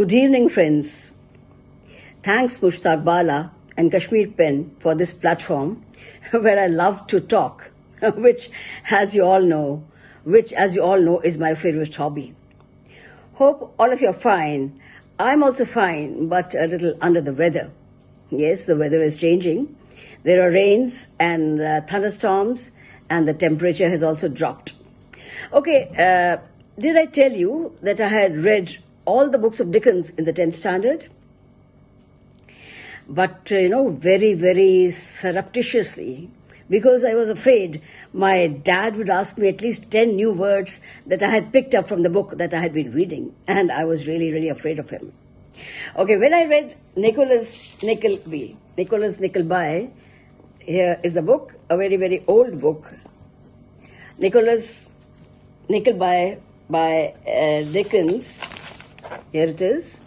Good evening, friends. Thanks, Mushtaq Bala and Kashmir Pen, for this platform where I love to talk, which, as you all know, is my favorite hobby. Hope all of you are fine. I'm also fine, but a little under the weather. Yes, the weather is changing. There are rains and thunderstorms, and the temperature has also dropped. Okay, did I tell you that I had read all the books of Dickens in the 10th standard? But, very, very surreptitiously, because I was afraid my dad would ask me at least 10 new words that I had picked up from the book that I had been reading, and I was really, really afraid of him. Okay, when I read Nicholas Nickleby, here is the book, a very, very old book, Nicholas Nickleby by Dickens. Here it is.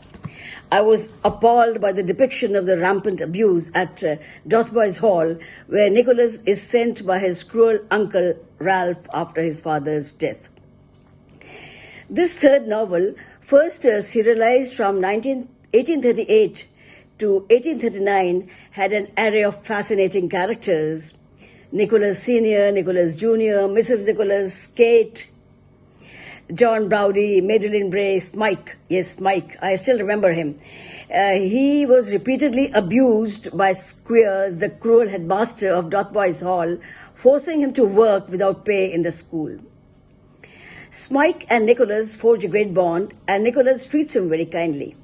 I was appalled by the depiction of the rampant abuse at Dotheboys Hall, where Nicholas is sent by his cruel uncle Ralph after his father's death. This third novel, first serialized from 1838 to 1839, had an array of fascinating characters. Nicholas Sr., Nicholas Jr., Mrs. Nicholas, Kate, John Browdy, Madeline Brace, Mike. Yes, Mike. I still remember him. He was repeatedly abused by Squeers, the cruel headmaster of Dotheboys Hall, forcing him to work without pay in the school. Smike and Nicholas forge a great bond, and Nicholas treats him very kindly.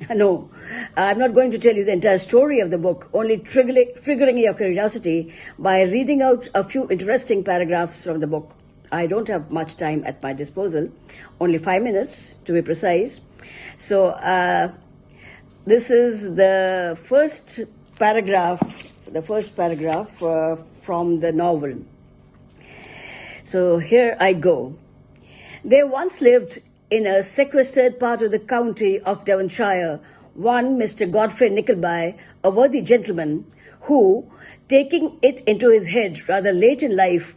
No, I'm not going to tell you the entire story of the book, only triggering your curiosity by reading out a few interesting paragraphs from the book. I don't have much time at my disposal, only 5 minutes to be precise. So this is the first paragraph from the novel. So here I go. There once lived in a sequestered part of the county of Devonshire one Mr. Godfrey Nickleby, a worthy gentleman, who, taking it into his head rather late in life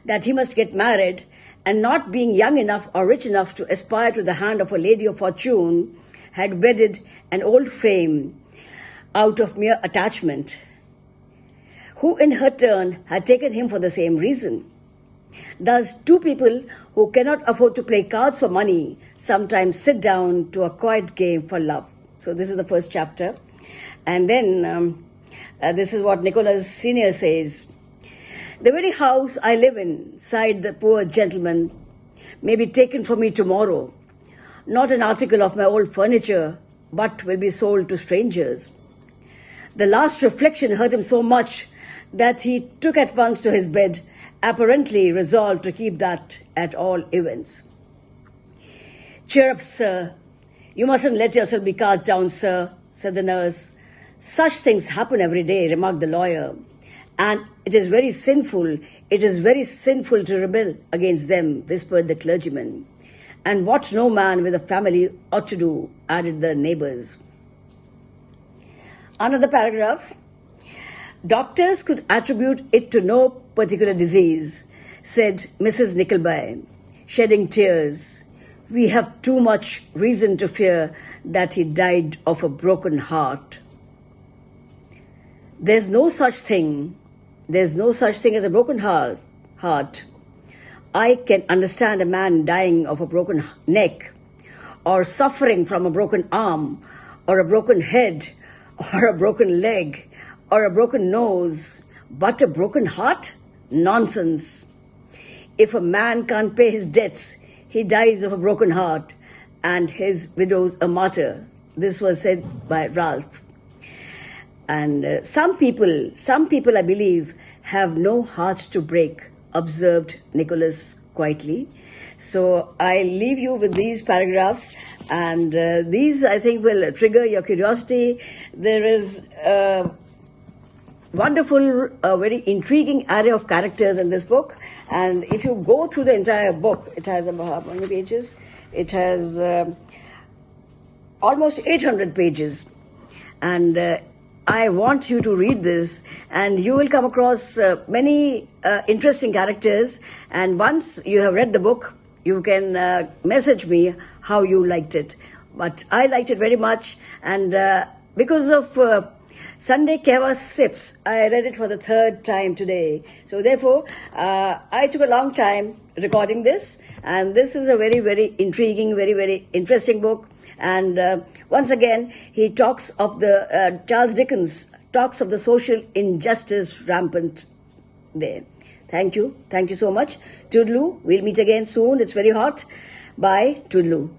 that he must get married, and not being young enough or rich enough to aspire to the hand of a lady of fortune, had wedded an old frame out of mere attachment, who in her turn had taken him for the same reason. Thus, two people who cannot afford to play cards for money sometimes sit down to a quiet game for love. So this is the first chapter. And then this is what Nicholas Sr. says. The very house I live in, sighed the poor gentleman, may be taken from me tomorrow. Not an article of my old furniture, but will be sold to strangers. The last reflection hurt him so much that he took at once to his bed, apparently resolved to keep that at all events. Cheer up, sir. You mustn't let yourself be cast down, sir, said the nurse. Such things happen every day, remarked the lawyer. And it is very sinful to rebel against them, whispered the clergyman. And what no man with a family ought to do, added the neighbors. Another paragraph. Doctors could attribute it to no particular disease, said Mrs. Nickleby, shedding tears. We have too much reason to fear that he died of a broken heart. There's no such thing as a broken heart. I can understand a man dying of a broken neck, or suffering from a broken arm, or a broken head, or a broken leg, or a broken nose, but a broken heart? Nonsense. If a man can't pay his debts, he dies of a broken heart, and his widow's a martyr. This was said by Ralph. And some people, I believe, have no heart to break, observed Nicholas quietly. So I leave you with these paragraphs, and these, I think, will trigger your curiosity. There is a wonderful, very intriguing array of characters in this book, and if you go through the entire book, it has about how many pages? It has almost 800 pages, and I want you to read this, and you will come across many interesting characters, and once you have read the book, you can message me how you liked it. but I liked it very much, and because of Sunday Kehwa Sips, I read it for the third time today. So therefore, I took a long time recording this, and this is a very, very intriguing, very, very interesting book. And once again, he talks of the, Charles Dickens talks of the social injustice rampant there. Thank you. Thank you so much. Toodaloo. We'll meet again soon. It's very hot. Bye. Toodaloo.